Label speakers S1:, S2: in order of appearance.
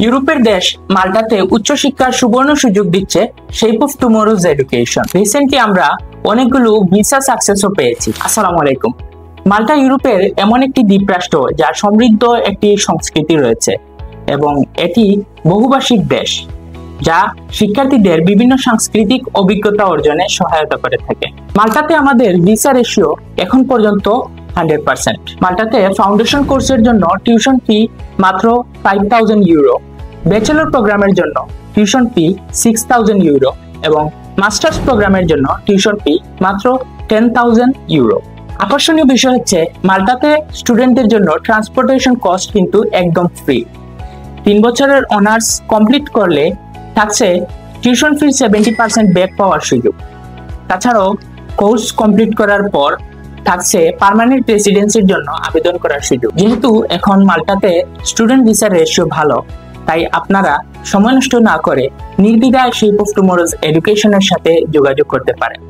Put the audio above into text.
S1: ইউরোপের দেশ মাল্টাতে উচ্চশিক্ষার সুবর্ণ সুযোগ দিচ্ছে shape of tomorrow's education. Recently আমরা অনেকগুলো ভিসা সাকসেসও পেয়েছি। আসসালামু আলাইকুম। মাল্টা ইউরোপের এমন একটি দ্বীপরাষ্ট্র যার সমৃদ্ধ একটি সংস্কৃতি রয়েছে এবং এটি বহুভাষিক দেশ যা শিক্ষার্থীদের বিভিন্ন সাংস্কৃতিক অভিজ্ঞতা অর্জনে সহায়তা করে থাকে। মাল্টাতে আমাদের ভিসা রেশিও এখন পর্যন্ত 100%। মাল্টাতে ফাউন্ডেশন কোর্সের জন্য টিউশন ফি মাত্র 5000 ইউরো, ব্যাচেলর প্রোগ্রামের জন্য টিউশন ফি 6000 ইউরো এবং মাস্টার্স প্রোগ্রামের জন্য টিউশন ফি মাত্র 10000 ইউরো। আকর্ষণীয় বিষয় হচ্ছে মাল্টাতে স্টুডেন্টদের জন্য ট্রান্সপোর্টেশন কস্ট কিন্তু একদম ফ্রি। 3 বছরের অনার্স কমপ্লিট করলে থাকছে টিউশন ফির 70% ব্যাক পাওয়ার সুযোগ। তাছাড়াও কোর্স কমপ্লিট করার পর থাকছে পার্মানেন্ট রেসিডেন্সির জন্য আবেদন করার সুযোগ। যেহেতু এখন মাল্টাতে স্টুডেন্ট ভিসার রেশিও ভালো, তাই আপনারা সময় নষ্ট না করে নির্দ্বিধায় শেপ অফ টুমরোজ এডুকেশনের সাথে যোগাযোগ করতে পারেন।